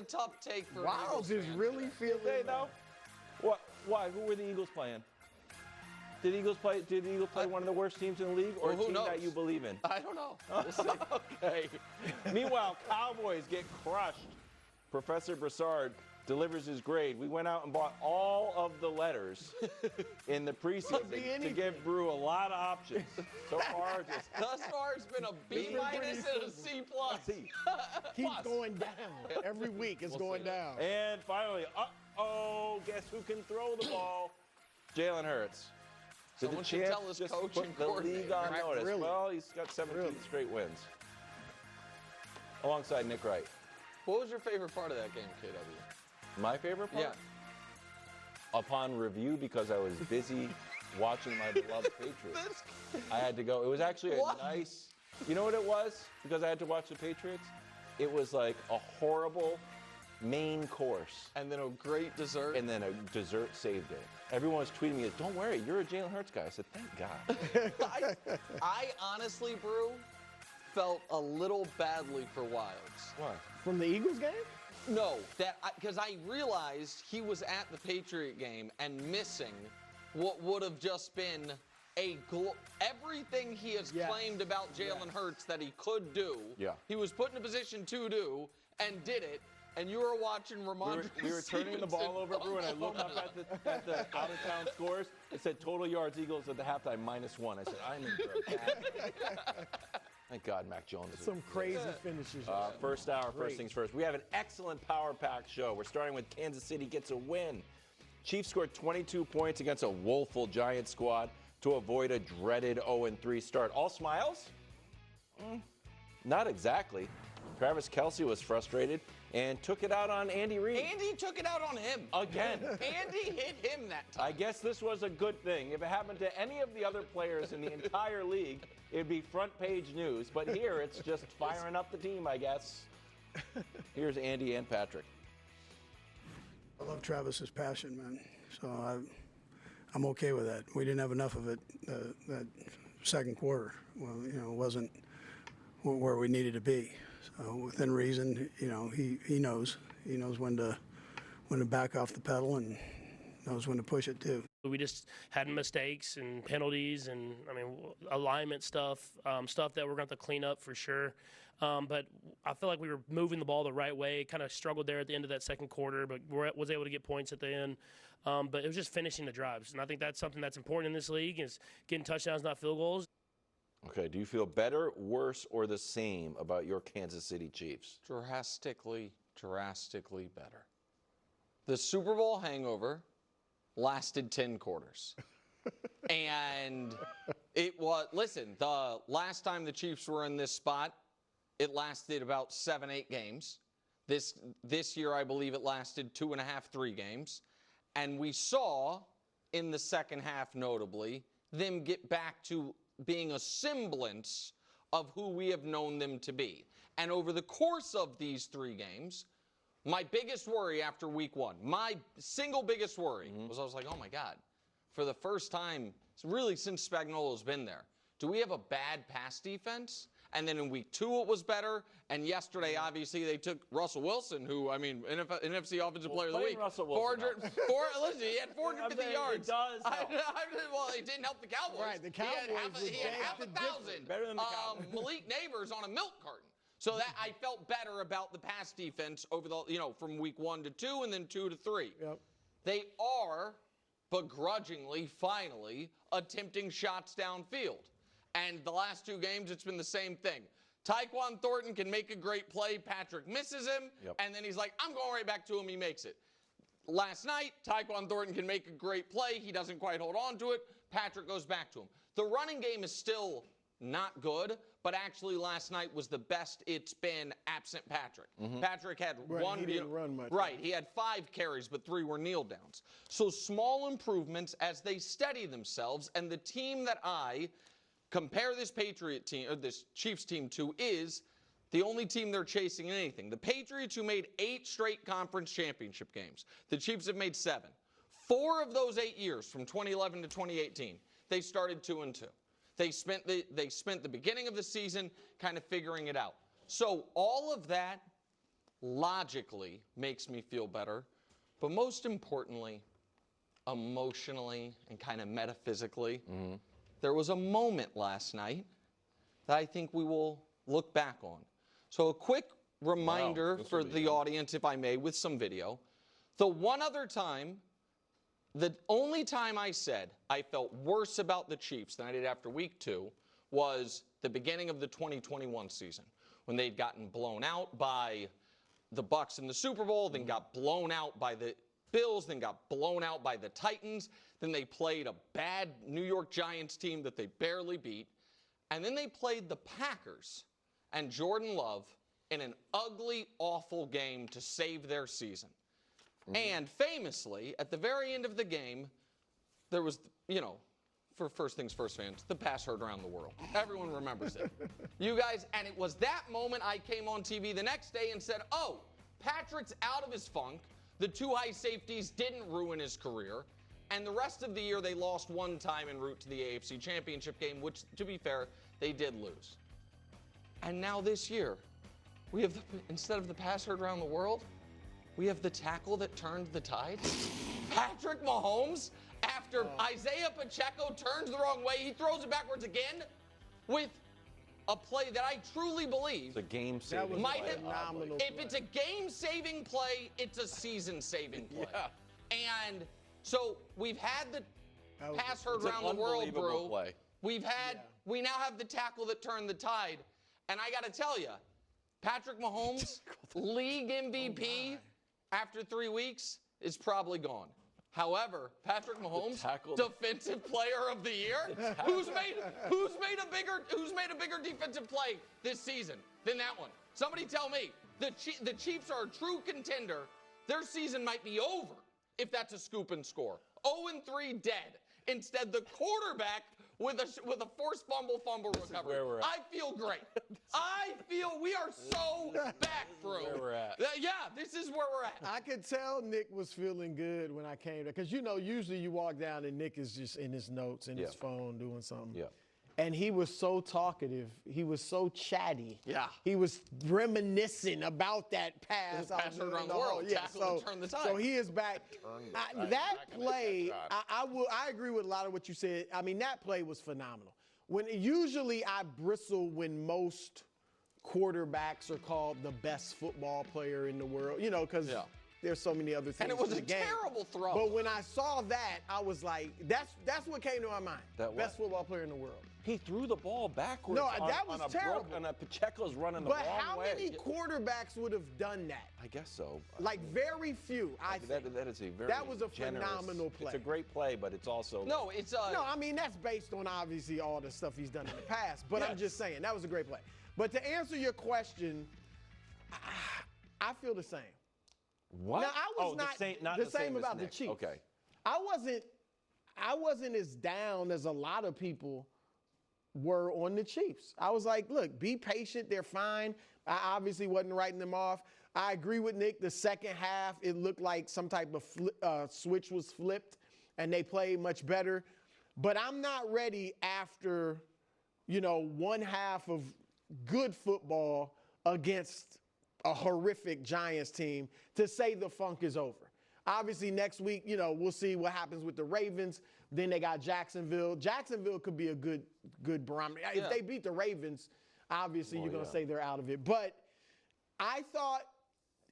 a tough take for Wow, Eagles just fans really today. feeling They though? What? Why? Who were the Eagles playing? Did Eagles play one of the worst teams in the league, or Well, a team who knows? that you believe in? I don't know. We'll see. Okay. Meanwhile, Cowboys get crushed. Professor Broussard delivers his grade. We went out and bought all of the letters in the preseason to give Brew a lot of options. So far, just Thus far, it's been a B- and a C+. keeps going down. Every week it's going down. And finally, guess who can throw the ball? Jalen Hurts. Did Someone the should champ tell his just coach put and the coordinator, league on right? notice? Really? Well, he's got 17 straight wins. Alongside Nick Wright. What was your favorite part of that game, KW? My favorite part? Yeah. Upon review, because I was busy watching my beloved Patriots, I had to go. It was actually a nice, you know what it was? Because I had to watch the Patriots? It was like a horrible main course. And then a great dessert. And then a dessert saved it. Everyone was tweeting me, don't worry, you're a Jalen Hurts guy. I said, thank God. I honestly, Brew, felt a little badly for Wilds. Why? From the Eagles game? No, because I realized he was at the Patriot game and missing what would have just been everything he has claimed about Jalen Hurts that he could do. Yeah. He was put in a position to do and did it. And you were watching Ramondre We were turning the ball over, Brew, and I looked up at the out-of-town scores. It said total yards Eagles at the halftime -1. I said, I'm in for a bad. Thank God Mac Jones. Some crazy finishes. First hour, first things first. We have an excellent power-packed show. We're starting with Kansas City gets a win. Chiefs scored 22 points against a woeful Giants squad to avoid a dreaded 0-3 start. All smiles? Not exactly. Travis Kelce was frustrated and took it out on Andy Reid. Andy took it out on him. Again. Andy hit him that time. I guess this was a good thing. If it happened to any of the other players in the entire league, it'd be front page news. But here, it's just firing up the team, I guess. Here's Andy and Patrick. I love Travis's passion, man. So I'm okay with that. We didn't have enough of it that second quarter. Well, it wasn't where we needed to be. So within reason, he knows when to back off the pedal and knows when to push it too. We just had mistakes and penalties and alignment stuff that we're going to have to clean up for sure. But I feel like we were moving the ball the right way. Kind of struggled there at the end of that second quarter, but was able to get points at the end. But it was just finishing the drives, and I think that's something that's important in this league is getting touchdowns, not field goals. Okay, do you feel better, worse, or the same about your Kansas City Chiefs? Drastically better. The Super Bowl hangover lasted 10 quarters. And listen, the last time the Chiefs were in this spot, it lasted about 7-8 games. This year, I believe it lasted 2.5, 3 games. And we saw in the second half, notably, them get back to being a semblance of who we have known them to be. And over the course of these 3 games, my biggest worry after week 1, my single biggest worry was I was like, oh my God, for the first time, really since Spagnuolo's been there, do we have a bad pass defense? And then in week 2 it was better. And yesterday, obviously, they took Russell Wilson, who, NFC Offensive Player of the Week. Russell Wilson listen, he had 450 yards. It does help. Well, it didn't help the Cowboys. Right, the Cowboys He had half a thousand. Better than the Cowboys. Malik Neighbors on a milk carton. So that I felt better about the pass defense over from week 1 to 2 and then 2 to 3. Yep. They are begrudgingly, finally, attempting shots downfield. And the last 2 games, it's been the same thing. Tyquan Thornton can make a great play. Patrick misses him. Yep. And then he's like, I'm going right back to him. He makes it. Last night, Tyquan Thornton can make a great play. He doesn't quite hold on to it. Patrick goes back to him. The running game is still not good, but actually last night was the best it's been absent Patrick. Patrick had one. He didn't run much. Right. He had 5 carries, but 3 were kneel downs. So small improvements as they steady themselves. And the team that I compare this Patriot team, or this Chiefs team to, is the only team they're chasing in anything. The Patriots, who made 8 straight conference championship games. The Chiefs have made 7. 4 of those 8 years, from 2011 to 2018, they started 2-2. They spent the beginning of the season kind of figuring it out. So all of that logically makes me feel better, but most importantly, emotionally and kind of metaphysically, there was a moment last night that I think we will look back on. So a quick reminder for the audience, if I may, with some video. The one other time, the only time I said I felt worse about the Chiefs than I did after week 2 was the beginning of the 2021 season, when they'd gotten blown out by the Bucs in the Super Bowl, then got blown out by the Bills, then got blown out by the Titans, then they played a bad New York Giants team that they barely beat, and then they played the Packers and Jordan Love in an ugly, awful game to save their season. And famously, at the very end of the game, there was, you know, for first things first fans, the pass heard around the world. Everyone remembers it. You guys, and it was that moment I came on TV the next day and said, oh, Patrick's out of his funk. The 2 high safeties didn't ruin his career. And the rest of the year, they lost one time en route to the AFC Championship game, which, to be fair, they did lose. And now this year, we have, instead of the pass heard around the world, we have the tackle that turned the tide. Patrick Mahomes, after Isaiah Pacheco turns the wrong way, he throws it backwards again with a play that I truly believe It's a game-saving might play. have, if it's a game-saving play, it's a season-saving play. And so we've had the pass heard around the world, bro. Play. We now have the tackle that turned the tide. And I got to tell you, Patrick Mahomes, league MVP after 3 weeks, is probably gone. However, Patrick Mahomes, defensive player of the year, who's made a bigger defensive play this season than that one? Somebody tell me. The Chiefs are a true contender. Their season might be over if that's a scoop and score. 0-3 dead. Instead, the quarterback with a forced fumble recovery. Where we're at. I feel great. I feel we are so back, bro. Where we're at. Yeah, this is where we're at. I could tell Nick was feeling good when I came there. Because, you know, usually you walk down and Nick is just in his notes, in his phone, doing something. Yeah. And he was so talkative. He was so chatty. Yeah. He was reminiscing about that pass. Pass heard around the world. Tackle to turn the tide. So he is back. That play, I agree with a lot of what you said. I mean, that play was phenomenal. Usually I bristle when most quarterbacks are called the best football player in the world, you know, because there's so many other things. And it was in a the game. terrible throw. But when I saw that, I was like, that's what came to my mind. Best football player in the world. He threw the ball backwards. No, that was terrible. And Pacheco's running the wrong way. But how many quarterbacks would have done that? I guess so. Like very few, I think. That is a very That was a generous, phenomenal play. It's a great play, but it's also No, it's No, I mean that's based on obviously all the stuff he's done in the past. But I'm just saying that was a great play. But to answer your question, I feel the same. What? Now I was not the same about the Chiefs. Okay. I wasn't as down as a lot of people were on the Chiefs. I was like, look, be patient. They're fine. I obviously wasn't writing them off. I agree with Nick. The second half, it looked like some type of switch was flipped, and they played much better. But I'm not ready after, you know, one half of good football against a horrific Giants team to say the funk is over. Obviously, next week, you know, we'll see what happens with the Ravens. Then they got Jacksonville. Jacksonville could be a good barometer. If they beat the Ravens, obviously you're going to say they're out of it. But I thought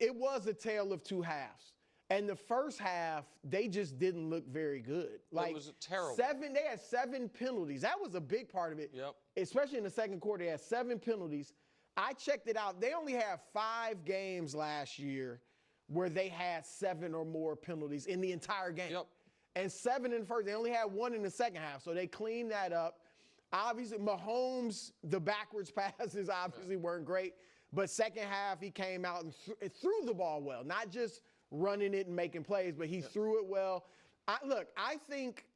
it was a tale of two halves. And the first half, they just didn't look very good. Like, it was terrible. They had 7 penalties. That was a big part of it. Yep. Especially in the second quarter, they had 7 penalties. I checked it out. They only had 5 games last year where they had 7 or more penalties in the entire game. Yep. And 7 in the first. They only had 1 in the second half. So they cleaned that up. Obviously, Mahomes, the backwards passes obviously weren't great. But second half, he came out and threw the ball well. Not just running it and making plays, but he threw it well. I think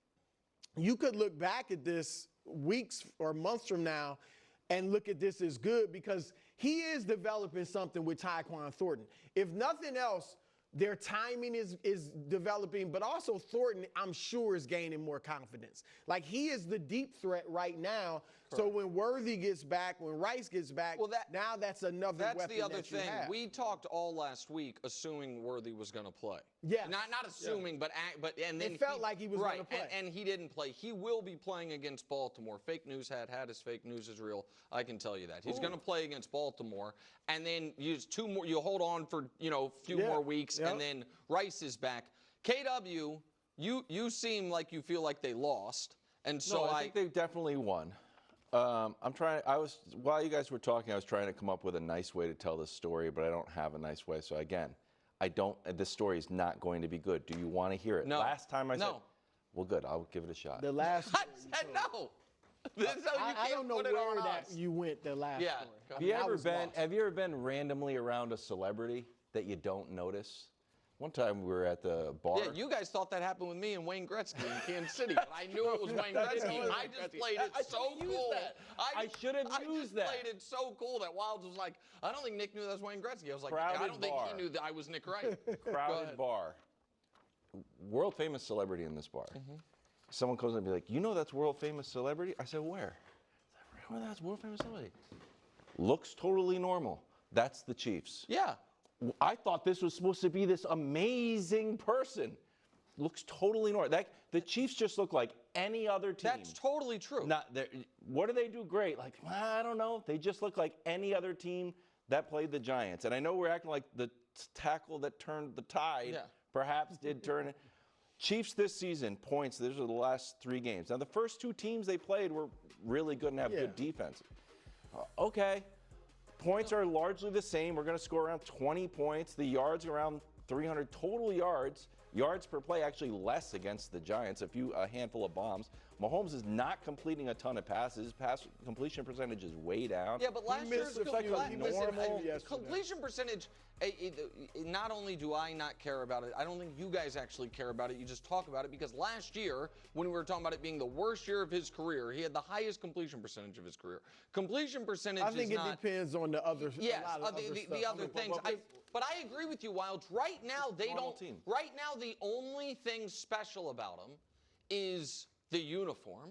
you could look back at this weeks or months from now and look at this as good because he is developing something with Tyquan Thornton. If nothing else, their timing is developing, but also Thornton, I'm sure, is gaining more confidence. Like, he is the deep threat right now So when Worthy gets back, when Rice gets back, now that's another That's weapon the other that you thing. have. We talked all last week assuming Worthy was going to play. Yes. Not assuming, but and then It felt like he was right, going to play. and he didn't play. He will be playing against Baltimore. Fake news had is fake news is real. I can tell you that. He's going to play against Baltimore, and then use 2 more. You hold on for a few more weeks, and then Rice is back. KW, you seem like you feel like they lost, and so I think they definitely won. While you guys were talking, I was trying to come up with a nice way to tell this story, but I don't have a nice way. So again, this story is not going to be good. Do you want to hear it? No. Last time I said, No. well, good, I'll give it a shot. The last I said no. This is how you I can't don't know put it where on that us. you went the last Yeah. story. Have you ever been randomly around a celebrity that you don't notice? One time we were at the bar. Yeah, you guys thought that happened with me and Wayne Gretzky in Kansas City, but I knew it was Wayne Gretzky. I just played it so cool. I should have used that. I just played it so cool that Wilds was like, I don't think Nick knew that was Wayne Gretzky. I was like, Crowded I don't think bar. he knew that I was Nick Wright. Crowded bar. World famous celebrity in this bar. Someone comes and be like, you know that's world famous celebrity? I said, where? Well, that's world famous celebrity. Looks totally normal. That's the Chiefs. Yeah. I thought this was supposed to be this amazing person. Looks totally normal. The Chiefs just look like any other team. That's totally true. What do they do great? Like, I don't know. They just look like any other team that played the Giants. And I know we're acting like the tackle that turned the tide perhaps did turn it. Chiefs this season, points, these are the last 3 games. Now, the first 2 teams they played were really good and have good defense. Okay. Points are largely the same. We're going to score around 20 points. The yards are around 300 total yards. Yards per play actually less against the Giants, a handful of bombs. Mahomes is not completing a ton of passes. Pass completion percentage is way down. Yeah, but last year's normal completion percentage, not only do I not care about it, I don't think you guys actually care about it. You just talk about it because last year, when we were talking about it being the worst year of his career, he had the highest completion percentage of his career. Completion percentage I think it depends on the other. Yes, the other things. But I agree with you, Wilds. Right now, they don't. Team. Right now, the only thing special about them is the uniform,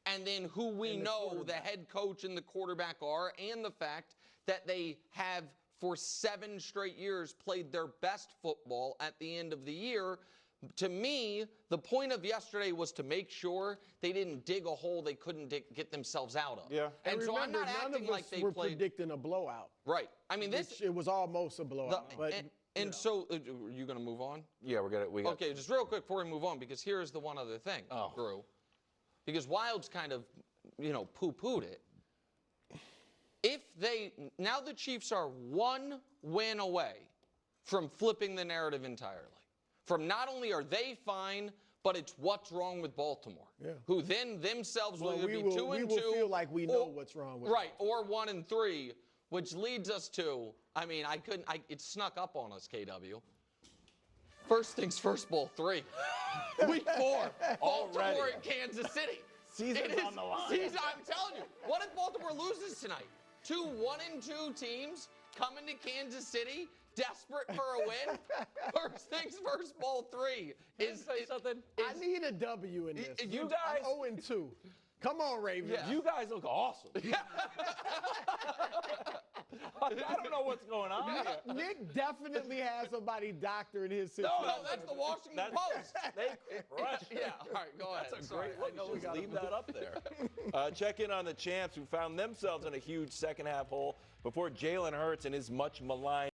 and then who we know the head coach and the quarterback are, and the fact that they have for 7 straight years played their best football at the end of the year. To me, the point of yesterday was to make sure they didn't dig a hole they couldn't get themselves out of. Yeah. And so I'm not acting like they were played. predicting a blowout. Right. I mean, It was almost a blowout. So, are you going to move on? Yeah, Okay, just real quick before we move on, because here's the one other thing, Drew. Because Wilds kind of, poo-pooed it. Now the Chiefs are 1 win away from flipping the narrative entirely. From not only are they fine, but it's what's wrong with Baltimore, who then themselves will either be 2-2. We will feel like we know what's wrong with right, or 1-3, which leads us to, it snuck up on us, KW. First things first, Bowl 3. Week 4, Baltimore and Kansas City. Season's on the line. I'm telling you, what if Baltimore loses tonight? 2 1-2 teams coming to Kansas City, desperate for a win. First things first, Bowl 3 is something. I need a W in this. You guys, I'm 0-2. Come on, Ravens. Yeah. You guys look awesome. I don't know what's going on here. Nick definitely has somebody doctoring his situation. No, that's the Washington Post. They crushed it. Yeah, all right, go ahead. That's a great look. You should leave that up there. Check in on the champs who found themselves in a huge second half hole before Jalen Hurts and his much maligned